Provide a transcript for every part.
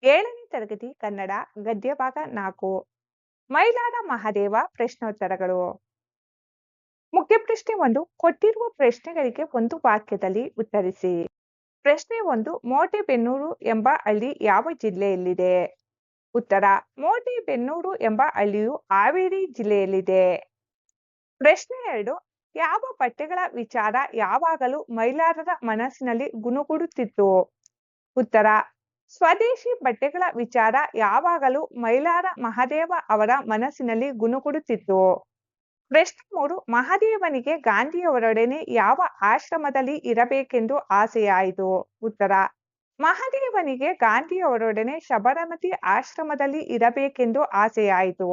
7ನೇ ತರಗತಿ ಕನ್ನಡ ಗದ್ಯ ಭಾಗ 4 ಮೈಲಾರ ಮಹದೇವ ಪ್ರಶ್ನೋತ್ತರಗಳು. ಮುಖ್ಯ ಪ್ರಶ್ನೆ 1. ಕೊಟ್ಟಿರುವ ಪ್ರಶ್ನೆಗಳಿಗೆ ಒಂದು ವಾಕ್ಯದಲ್ಲಿ ಉತ್ತರಿಸಿ. ಪ್ರಶ್ನೆ 1. ಮೋಟೆಬೆನ್ನೂರು ಎಂಬ ಹಳ್ಳಿ ಯಾವ ಜಿಲ್ಲೆಯಲ್ಲಿದೆ? ಉತ್ತರ: ಮೋಟೆಬೆನ್ನೂರು ಎಂಬ ಹಳ್ಳಿಯು ಹಾವೇರಿ ಜಿಲ್ಲೆಯಲ್ಲಿದೆ. ಪ್ರಶ್ನೆ 2. ಯಾವ ಬಟ್ಟೆಗಳ ವಿಚಾರ ಯಾವಾಗಲೂ ಮೈಲಾರರ ಮನಸ್ಸಿನಲ್ಲಿ ಗುನುಗುಡುತ್ತಿತ್ತು? ಉತ್ತರ: ಸ್ವದೇಶಿ ಬಟ್ಟೆಗಳ ವಿಚಾರ ಯಾವಾಗಲೂ ಮೈಲಾರ ಮಹದೇವ ಅವರ ಮನಸ್ಸಿನಲ್ಲಿ ಗುನುಗುಡುತ್ತಿತ್ತು. ಪ್ರಶ್ನೆ 3. ಮಹದೇವನಿಗೆ ಗಾಂಧಿಯವರೊಡನೆ ಯಾವ ಆಶ್ರಮದಲ್ಲಿ ಇರಬೇಕೆಂದು ಆಸೆಯಾಯಿತು? ಉತ್ತರ: ಮಹದೇವನಿಗೆ ಗಾಂಧಿಯವರೊಡನೆ ಶಬರಮತಿ ಆಶ್ರಮದಲ್ಲಿ ಇರಬೇಕೆಂದು ಆಸೆಯಾಯಿತು.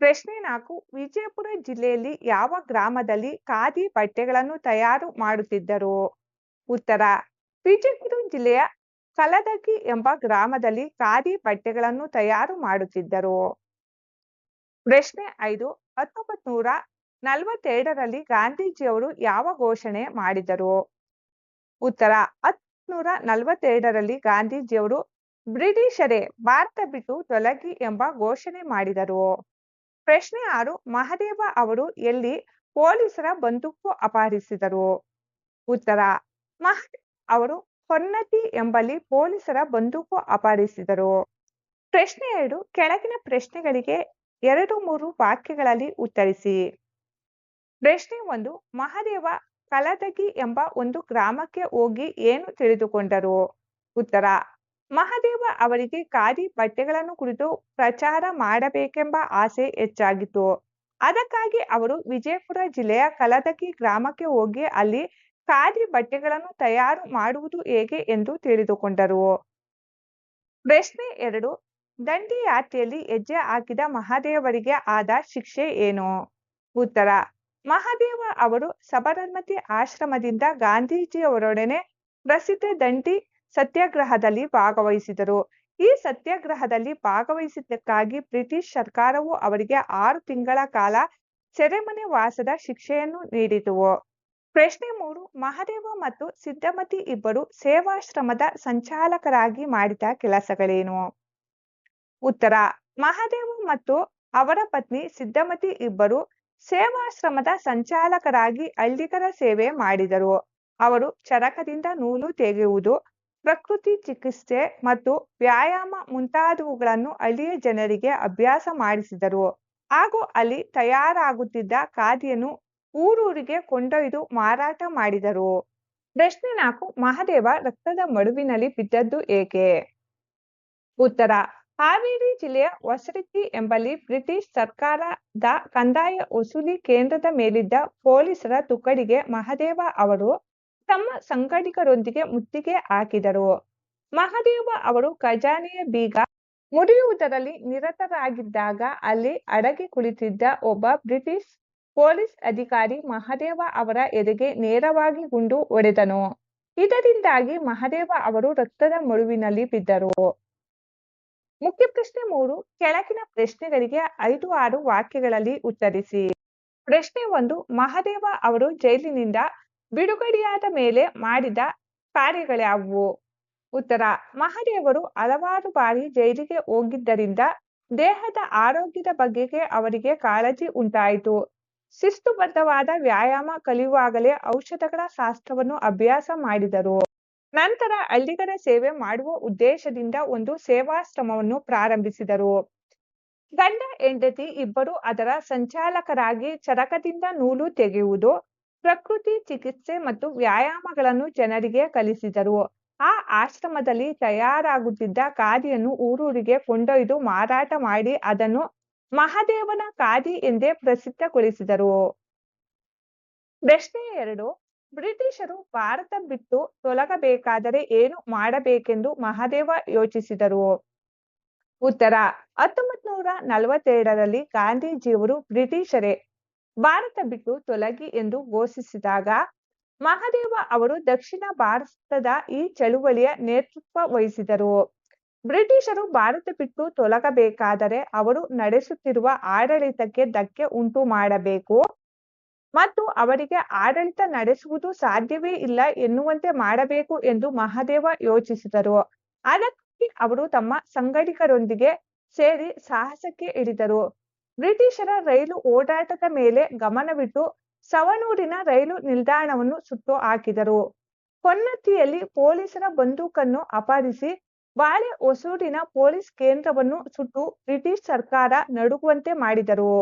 ಪ್ರಶ್ನೆ 4. ವಿಜಯಪುರ ಜಿಲ್ಲೆಯಲ್ಲಿ ಯಾವ ಗ್ರಾಮದಲ್ಲಿ ಖಾದಿ ಬಟ್ಟೆಗಳನ್ನು ತಯಾರು ಮಾಡುತ್ತಿದ್ದರು? ಉತ್ತರ: ವಿಜಯಪುರ ಜಿಲ್ಲೆಯ ಕಲದಗಿ ಎಂಬ ಗ್ರಾಮದಲ್ಲಿ ಖಾದಿ ಬಟ್ಟೆಗಳನ್ನು ತಯಾರು ಮಾಡುತ್ತಿದ್ದರು. ಪ್ರಶ್ನೆ 5. 1942ರಲ್ಲಿ ಗಾಂಧೀಜಿಯವರು ಯಾವ ಘೋಷಣೆ ಮಾಡಿದರು? ಉತ್ತರ: 1942ರಲ್ಲಿ ಗಾಂಧೀಜಿಯವರು ಬ್ರಿಟಿಷರೇ ಭಾರತ ಬಿಟ್ಟು ತೊಲಗಿ ಎಂಬ ಘೋಷಣೆ ಮಾಡಿದರು. ಪ್ರಶ್ನೆ 6. ಮಹದೇವ ಅವರು ಎಲ್ಲಿ ಪೊಲೀಸರ ಬಂದೂಕು ಅಪಹರಿಸಿದರು? ಉತ್ತರ: ಮಹದೇವ ಅವರು ಹೊನ್ನತಿ ಎಂಬಲ್ಲಿ ಪೊಲೀಸರ ಬಂದೂಕು ಅಪಹರಿಸಿದರು. ಪ್ರಶ್ನೆ 2. ಕೆಳಗಿನ ಪ್ರಶ್ನೆಗಳಿಗೆ 2-3 ವಾಕ್ಯಗಳಲ್ಲಿ ಉತ್ತರಿಸಿ. ಪ್ರಶ್ನೆ 1. ಮಹದೇವ ಕಲದಗಿ ಎಂಬ ಒಂದು ಗ್ರಾಮಕ್ಕೆ ಹೋಗಿ ಏನು ತಿಳಿದುಕೊಂಡರು? ಉತ್ತರ: ಮಹದೇವ ಅವರಿಗೆ ಖಾದಿ ಬಟ್ಟೆಗಳನ್ನು ಕುರಿತು ಪ್ರಚಾರ ಮಾಡಬೇಕೆಂಬ ಆಸೆ ಹೆಚ್ಚಾಗಿತ್ತು. ಅದಕ್ಕಾಗಿ ಅವರು ವಿಜಯಪುರ ಜಿಲ್ಲೆಯ ಕಲದಗಿ ಗ್ರಾಮಕ್ಕೆ ಹೋಗಿ ಅಲ್ಲಿ ಖಾದಿ ಬಟ್ಟೆಗಳನ್ನು ತಯಾರು ಮಾಡುವುದು ಹೇಗೆ ಎಂದು ತಿಳಿದುಕೊಂಡರು. ಪ್ರಶ್ನೆ 2. ದಂಡಿಯಾತ್ರೆಯಲ್ಲಿ ಹೆಜ್ಜೆ ಹಾಕಿದ ಮಹದೇವರಿಗೆ ಆದ ಶಿಕ್ಷೆ ಏನು? ಉತ್ತರ: ಮಹದೇವ ಅವರು ಸಬರಮತಿ ಆಶ್ರಮದಿಂದ ಗಾಂಧೀಜಿಯವರೊಡನೆ ಪ್ರಸಿದ್ಧ ದಂಡಿ ಸತ್ಯಾಗ್ರಹದಲ್ಲಿ ಭಾಗವಹಿಸಿದರು. ಈ ಸತ್ಯಾಗ್ರಹದಲ್ಲಿ ಭಾಗವಹಿಸಿದ್ದಕ್ಕಾಗಿ ಬ್ರಿಟಿಷ್ ಸರ್ಕಾರವು ಅವರಿಗೆ 6 ತಿಂಗಳ ಕಾಲ ಸೆರೆಮನೆ ವಾಸದ ಶಿಕ್ಷೆಯನ್ನು ನೀಡಿತು. ಪ್ರಶ್ನೆ 3. ಮಹದೇವ ಮತ್ತು ಸಿದ್ದಮತಿ ಇಬ್ಬರು ಸೇವಾಶ್ರಮದ ಸಂಚಾಲಕರಾಗಿ ಮಾಡಿದ ಕೆಲಸಗಳೇನು? ಉತ್ತರ: ಮಹದೇವ ಮತ್ತು ಅವರ ಪತ್ನಿ ಸಿದ್ದಮತಿ ಇಬ್ಬರು ಸೇವಾಶ್ರಮದ ಸಂಚಾಲಕರಾಗಿ ಹಳ್ಳಿಗರ ಸೇವೆ ಮಾಡಿದರು. ಅವರು ಚರಕದಿಂದ ನೂಲು ತೆಗೆಯುವುದು, ಪ್ರಕೃತಿ ಚಿಕಿತ್ಸೆ ಮತ್ತು ವ್ಯಾಯಾಮ ಮುಂತಾದವುಗಳನ್ನು ಹಳ್ಳಿಯ ಜನರಿಗೆ ಅಭ್ಯಾಸ ಮಾಡಿಸಿದರು ಹಾಗೂ ಅಲ್ಲಿ ತಯಾರಾಗುತ್ತಿದ್ದ ಖಾದಿಯನ್ನು ಊರೂರಿಗೆ ಕೊಂಡೊಯ್ದು ಮಾರಾಟ ಮಾಡಿದರು. ಪ್ರಶ್ನೆ 4. ಮಹದೇವ ರಕ್ತದ ಮಡುವಿನಲ್ಲಿ ಬಿದ್ದದ್ದು ಏಕೆ? ಉತ್ತರ: ಹಾವೇರಿ ಜಿಲ್ಲೆಯ ಹೊಸರಟ್ಟಿ ಎಂಬಲ್ಲಿ ಬ್ರಿಟಿಷ್ ಸರ್ಕಾರದ ಕಂದಾಯ ವಸೂಲಿ ಕೇಂದ್ರದ ಮೇಲಿದ್ದ ಪೊಲೀಸರ ತುಕಡಿಗೆ ಮಹದೇವ ಅವರು ತಮ್ಮ ಸಂಗಡಿಗರೊಂದಿಗೆ ಮುತ್ತಿಗೆ ಹಾಕಿದರು. ಮಹದೇವ ಅವರು ಖಜಾನೆಯ ಬೀಗ ಮುರಿಯುವುದರಲ್ಲಿ ನಿರತರಾಗಿದ್ದಾಗ ಅಲ್ಲಿ ಅಡಗಿ ಕುಳಿತಿದ್ದ ಒಬ್ಬ ಬ್ರಿಟಿಷ್ ಪೊಲೀಸ್ ಅಧಿಕಾರಿ ಮಹದೇವ ಅವರ ಎದೆಗೆ ನೇರವಾಗಿ ಗುಂಡು ಹೊಡೆದನು. ಇದರಿಂದಾಗಿ ಮಹದೇವ ಅವರು ರಕ್ತದ ಮಡುವಿನಲ್ಲಿ ಬಿದ್ದರು. ಮುಖ್ಯ ಪ್ರಶ್ನೆ 3. ಕೆಳಗಿನ ಪ್ರಶ್ನೆಗಳಿಗೆ 5-6 ವಾಕ್ಯಗಳಲ್ಲಿ ಉತ್ತರಿಸಿ. ಪ್ರಶ್ನೆ 1. ಮಹದೇವ ಅವರು ಜೈಲಿನಿಂದ ಬಿಡುಗಡೆಯಾದ ಮೇಲೆ ಮಾಡಿದ ಕಾರ್ಯಗಳ್ಯಾವುವು? ಉತ್ತರ: ಮಹದೇವರು ಹಲವಾರು ಬಾರಿ ಜೈಲಿಗೆ ಹೋಗಿದ್ದರಿಂದ ದೇಹದ ಆರೋಗ್ಯದ ಬಗೆಗೆ ಅವರಿಗೆ ಕಾಳಜಿ ಉಂಟಾಯಿತು. ಶಿಸ್ತುಬದ್ಧವಾದ ವ್ಯಾಯಾಮ ಕಲಿಯುವಾಗಲೇ ಔಷಧಗಳ ಶಾಸ್ತ್ರವನ್ನು ಅಭ್ಯಾಸ ಮಾಡಿದರು. ನಂತರ ಹಳ್ಳಿಗರ ಸೇವೆ ಮಾಡುವ ಉದ್ದೇಶದಿಂದ ಒಂದು ಸೇವಾಶ್ರಮವನ್ನು ಪ್ರಾರಂಭಿಸಿದರು. ಗಂಡ ಹೆಂಡತಿ ಇಬ್ಬರು ಅದರ ಸಂಚಾಲಕರಾಗಿ ಚರಕದಿಂದ ನೂಲು ತೆಗೆಯುವುದು, ಪ್ರಕೃತಿ ಚಿಕಿತ್ಸೆ ಮತ್ತು ವ್ಯಾಯಾಮಗಳನ್ನು ಜನರಿಗೆ ಕಲಿಸಿದರು. ಆ ಆಶ್ರಮದಲ್ಲಿ ತಯಾರಾಗುತ್ತಿದ್ದ ಖಾದಿಯನ್ನು ಊರೂರಿಗೆ ಕೊಂಡೊಯ್ದು ಮಾರಾಟ ಮಾಡಿ ಅದನ್ನು ಮಹದೇವನ ಖಾದಿ ಎಂದೇ ಪ್ರಸಿದ್ಧಗೊಳಿಸಿದರು. ಪ್ರಶ್ನೆ 2. ಬ್ರಿಟಿಷರು ಭಾರತ ಬಿಟ್ಟು ತೊಲಗಬೇಕಾದರೆ ಏನು ಮಾಡಬೇಕೆಂದು ಮಹದೇವ ಯೋಚಿಸಿದರು? ಉತ್ತರ: 1942ರಲ್ಲಿ ಗಾಂಧೀಜಿಯವರು ಬ್ರಿಟಿಷರೇ ಭಾರತ ಬಿಟ್ಟು ತೊಲಗಿ ಎಂದು ಘೋಷಿಸಿದಾಗ ಮಹದೇವ ಅವರು ದಕ್ಷಿಣ ಭಾರತದ ಈ ಚಳುವಳಿಯ ನೇತೃತ್ವ ವಹಿಸಿದರು. ಬ್ರಿಟಿಷರು ಭಾರತ ಬಿಟ್ಟು ತೊಲಗಬೇಕಾದರೆ ಅವರು ನಡೆಸುತ್ತಿರುವ ಆಡಳಿತಕ್ಕೆ ಧಕ್ಕೆ ಉಂಟು ಮಾಡಬೇಕು ಮತ್ತು ಅವರಿಗೆ ಆಡಳಿತ ನಡೆಸುವುದು ಸಾಧ್ಯವೇ ಇಲ್ಲ ಎನ್ನುವಂತೆ ಮಾಡಬೇಕು ಎಂದು ಮಹದೇವ ಯೋಚಿಸಿದರು. ಅದಕ್ಕಾಗಿ ಅವರು ತಮ್ಮ ಸಂಗಡಿಗರೊಂದಿಗೆ ಸೇರಿ ಸಾಹಸಕ್ಕೆ ಇಳಿದರು. ಬ್ರಿಟಿಷರ ರೈಲು ಓಡಾಟದ ಮೇಲೆ ಗಮನವಿಟ್ಟು ಸವಣೂರಿನ ರೈಲು ನಿಲ್ದಾಣವನ್ನು ಸುಟ್ಟು ಹಾಕಿದರು. ಹೊನ್ನತಿಯಲ್ಲಿ ಪೊಲೀಸರ ಬಂದೂಕನ್ನು ಅಪಹರಿಸಿ ಬಾಳೆಹೊಸೂರಿನ ಪೊಲೀಸ್ ಕೇಂದ್ರವನ್ನು ಸುಟ್ಟು ಬ್ರಿಟಿಷ್ ಸರ್ಕಾರ ನಡುಗುವಂತೆ ಮಾಡಿದರು.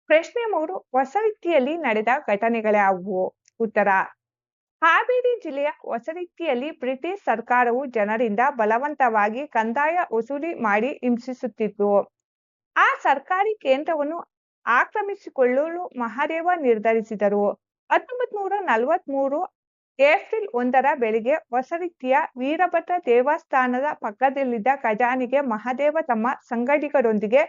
ಪ್ರಶ್ನೆ 3. ಹೊಸರಿಟ್ಟಿಯಲ್ಲಿ ನಡೆದ ಘಟನೆಗಳ್ಯಾವುವು? ಉತ್ತರ: ಹಾವೇರಿ ಜಿಲ್ಲೆಯ ಹೊಸರಿಟ್ಟಿಯಲ್ಲಿ ಬ್ರಿಟಿಷ್ ಸರ್ಕಾರವು ಜನರಿಂದ ಬಲವಂತವಾಗಿ ಕಂದಾಯ ವಸೂಲಿ ಮಾಡಿ ಹಿಂಸಿಸುತ್ತಿತ್ತು. ಆ ಸರ್ಕಾರಿ ಕೇಂದ್ರವನ್ನು ಆಕ್ರಮಿಸಿಕೊಳ್ಳಲು ಮಹದೇವ ನಿರ್ಧರಿಸಿದರು. 1943 ಏಪ್ರಿಲ್ 1ರ ಬೆಳಿಗ್ಗೆ ಹೊಸರಿಟ್ಟಿಯ ವೀರಭದ್ರ ದೇವಸ್ಥಾನದ ಪಕ್ಕದಲ್ಲಿದ್ದ ಖಜಾನೆಗೆ ಮಹದೇವ ತಮ್ಮ ಸಂಗಡಿಗರೊಂದಿಗೆ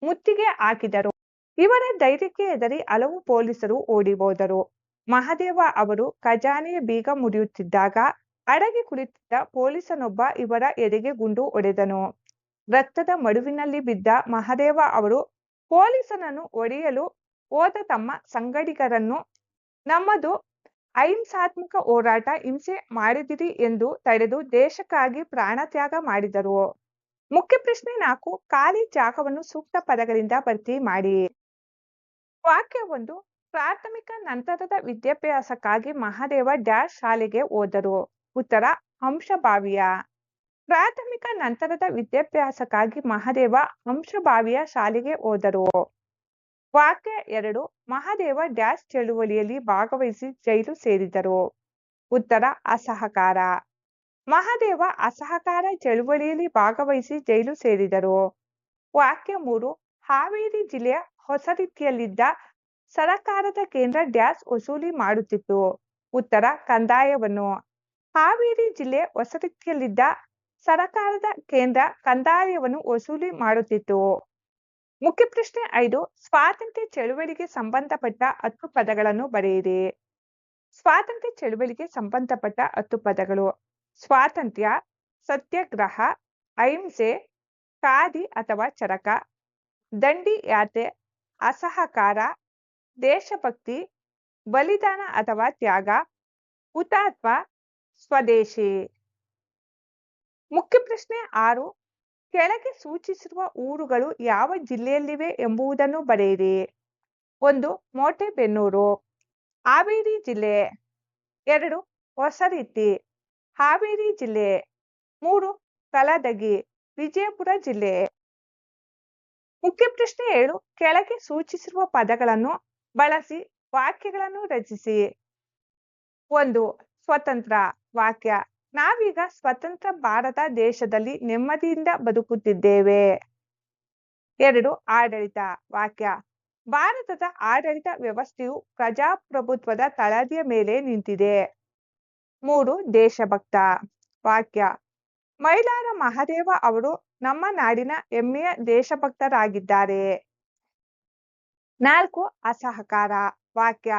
ಮುತ್ತಿಗೆ ಹಾಕಿದರು. ಇವರ ಧೈರ್ಯಕ್ಕೆ ಹೆದರಿ ಹಲವು ಪೊಲೀಸರು ಓಡಿ ಹೋದರು. ಮಹದೇವ ಅವರು ಖಜಾನೆಯ ಬೀಗ ಮುರಿಯುತ್ತಿದ್ದಾಗ ಅಡಗಿ ಕುಳಿತಿದ್ದ ಪೊಲೀಸನೊಬ್ಬ ಇವರ ಎದೆಗೆ ಗುಂಡು ಹೊಡೆದನು. ರಕ್ತದ ಮಡುವಿನಲ್ಲಿ ಬಿದ್ದ ಮಹದೇವ ಅವರು ಪೊಲೀಸನನ್ನು ಹೊಡೆಯಲು ಹೋದ ತಮ್ಮ ಸಂಗಡಿಗರನ್ನು ನಮ್ಮದು ಅಹಿಂಸಾತ್ಮಕ ಹೋರಾಟ, ಹಿಂಸೆ ಮಾಡಿದಿರಿ ಎಂದು ತಡೆದು ದೇಶಕ್ಕಾಗಿ ಪ್ರಾಣತ್ಯಾಗ ಮಾಡಿದರು. ಮುಖ್ಯ ಪ್ರಶ್ನೆ 4. ಖಾಲಿ ಜಾಗವನ್ನು ಸೂಕ್ತ ಪದಗಳಿಂದ ಭರ್ತಿ ಮಾಡಿ. ವಾಕ್ಯ 1. ಪ್ರಾಥಮಿಕ ನಂತರದ ವಿದ್ಯಾಭ್ಯಾಸಕ್ಕಾಗಿ ಮಹದೇವ ಡ್ಯಾಶ್ ಶಾಲೆಗೆ ಹೋದರು. ಉತ್ತರ: ಹಂಸಭಾವಿಯ. ಪ್ರಾಥಮಿಕ ನಂತರದ ವಿದ್ಯಾಭ್ಯಾಸಕ್ಕಾಗಿ ಮಹದೇವ ಹಂಸಭಾವಿಯ ಶಾಲೆಗೆ ಹೋದರು. ವಾಕ್ಯ 2. ಮಹದೇವ ಡ್ಯಾಶ್ ಚಳುವಳಿಯಲ್ಲಿ ಭಾಗವಹಿಸಿ ಜೈಲು ಸೇರಿದರು. ಉತ್ತರ: ಅಸಹಕಾರ. ಮಹದೇವ ಅಸಹಕಾರ ಚಳುವಳಿಯಲ್ಲಿ ಭಾಗವಹಿಸಿ ಜೈಲು ಸೇರಿದರು. ವಾಕ್ಯ 3. ಹಾವೇರಿ ಜಿಲ್ಲೆಯ ಹೊಸರಿಟ್ಟಿಯಲ್ಲಿದ್ದ ಸರಕಾರದ ಕೇಂದ್ರ ಡ್ಯಾಶ್ ವಸೂಲಿ ಮಾಡುತ್ತಿತ್ತು. ಉತ್ತರ: ಕಂದಾಯವನ್ನು. ಹಾವೇರಿ ಜಿಲ್ಲೆ ಹೊಸರಿಟ್ಟಿಯಲ್ಲಿದ್ದ ಸರಕಾರದ ಕೇಂದ್ರ ಕಂದಾಯವನ್ನು ವಸೂಲಿ ಮಾಡುತ್ತಿತ್ತು. ಮುಖ್ಯ ಪ್ರಶ್ನೆ 5. ಸ್ವಾತಂತ್ರ್ಯ ಚಳುವಳಿಗೆ ಸಂಬಂಧಪಟ್ಟ 10 ಪದಗಳನ್ನು ಬರೆಯಿರಿ. ಸ್ವಾತಂತ್ರ್ಯ ಚಳುವಳಿಗೆ ಸಂಬಂಧಪಟ್ಟ 10 ಪದಗಳು: ಸ್ವಾತಂತ್ರ್ಯ, ಸತ್ಯಾಗ್ರಹ, ಅಹಿಂಸೆ, ಖಾದಿ ಅಥವಾ ಚರಕ, ದಂಡಿ ಯಾತ್ರೆ, ಅಸಹಕಾರ, ದೇಶಭಕ್ತಿ, ಬಲಿದಾನ ಅಥವಾ ತ್ಯಾಗ, ಹುತಾತ್ಮ, ಸ್ವದೇಶಿ. ಮುಖ್ಯ ಪ್ರಶ್ನೆ 6. ಕೆಳಗೆ ಸೂಚಿಸಿರುವ ಊರುಗಳು ಯಾವ ಜಿಲ್ಲೆಯಲ್ಲಿವೆ ಎಂಬುದನ್ನು ಬರೆಯಿರಿ. 1. ಮೋಟೆಬೆನ್ನೂರು, ಹಾವೇರಿ ಜಿಲ್ಲೆ. 2. ಹೊಸರಿಟ್ಟಿ, ಹಾವೇರಿ ಜಿಲ್ಲೆ. 3. ಕಲದಗಿ, ವಿಜಯಪುರ ಜಿಲ್ಲೆ. ಮುಖ್ಯ ಪ್ರಶ್ನೆ 7. ಕೆಳಗೆ ಸೂಚಿಸಿರುವ ಪದಗಳನ್ನು ಬಳಸಿ ವಾಕ್ಯಗಳನ್ನು ರಚಿಸಿ. 1. ಸ್ವತಂತ್ರ. ವಾಕ್ಯ: ನಾವೀಗ ಸ್ವತಂತ್ರ ಭಾರತ ದೇಶದಲ್ಲಿ ನೆಮ್ಮದಿಯಿಂದ ಬದುಕುತ್ತಿದ್ದೇವೆ. 2. ಆಡಳಿತ. ವಾಕ್ಯ: ಭಾರತದ ಆಡಳಿತ ವ್ಯವಸ್ಥೆಯು ಪ್ರಜಾಪ್ರಭುತ್ವದ ತಳಹದಿಯ ಮೇಲೆ ನಿಂತಿದೆ. 3. ದೇಶಭಕ್ತ. ವಾಕ್ಯ: ಮೈಲಾರ ಮಹದೇವ ಅವರು ನಮ್ಮ ನಾಡಿನ ಹೆಮ್ಮೆಯ ದೇಶಭಕ್ತರಾಗಿದ್ದಾರೆ. 4. ಅಸಹಕಾರ. ವಾಕ್ಯ: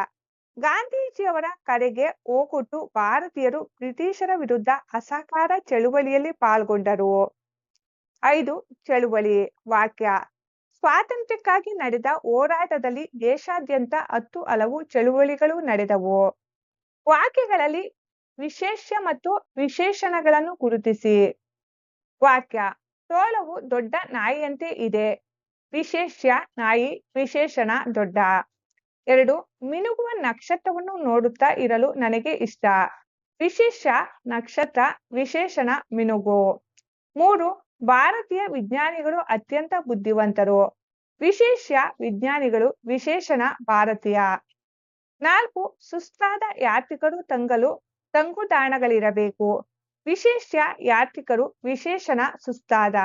ಗಾಂಧೀಜಿಯವರ ಕರೆಗೆ ಓಗೊಟ್ಟು ಭಾರತೀಯರು ಬ್ರಿಟಿಷರ ವಿರುದ್ಧ ಅಸಹಕಾರ ಚಳುವಳಿಯಲ್ಲಿ ಪಾಲ್ಗೊಂಡರು. 5. ಚಳುವಳಿ. ವಾಕ್ಯ: ಸ್ವಾತಂತ್ರ್ಯಕ್ಕಾಗಿ ನಡೆದ ಹೋರಾಟದಲ್ಲಿ ದೇಶಾದ್ಯಂತ 10 ಹಲವು ಚಳುವಳಿಗಳು ನಡೆದವು. ವಾಕ್ಯಗಳಲ್ಲಿ ವಿಶೇಷ್ಯ ಮತ್ತು ವಿಶೇಷಣಗಳನ್ನು ಗುರುತಿಸಿ. ವಾಕ್ಯ: ತೋಳವು ದೊಡ್ಡ ನಾಯಿಯಂತೆ ಇದೆ. ವಿಶೇಷ್ಯ ನಾಯಿ, ವಿಶೇಷಣ ದೊಡ್ಡ. 2. ಮಿನುಗುವ ನಕ್ಷತ್ರವನ್ನು ನೋಡುತ್ತಾ ಇರಲು ನನಗೆ ಇಷ್ಟ. ವಿಶೇಷ್ಯ ನಕ್ಷತ್ರ, ವಿಶೇಷಣ ಮಿನುಗು. 3. ಭಾರತೀಯ ವಿಜ್ಞಾನಿಗಳು ಅತ್ಯಂತ ಬುದ್ಧಿವಂತರು. ವಿಶೇಷ್ಯ ವಿಜ್ಞಾನಿಗಳು, ವಿಶೇಷಣ ಭಾರತೀಯ. 4. ಸುಸ್ತಾದ ಯಾತ್ರಿಕರು ತಂಗಲು ತಂಗುದಾಣಗಳಿರಬೇಕು. ವಿಶೇಷ್ಯ ಯಾತ್ರಿಕರು, ವಿಶೇಷಣ ಸುಸ್ತಾದ.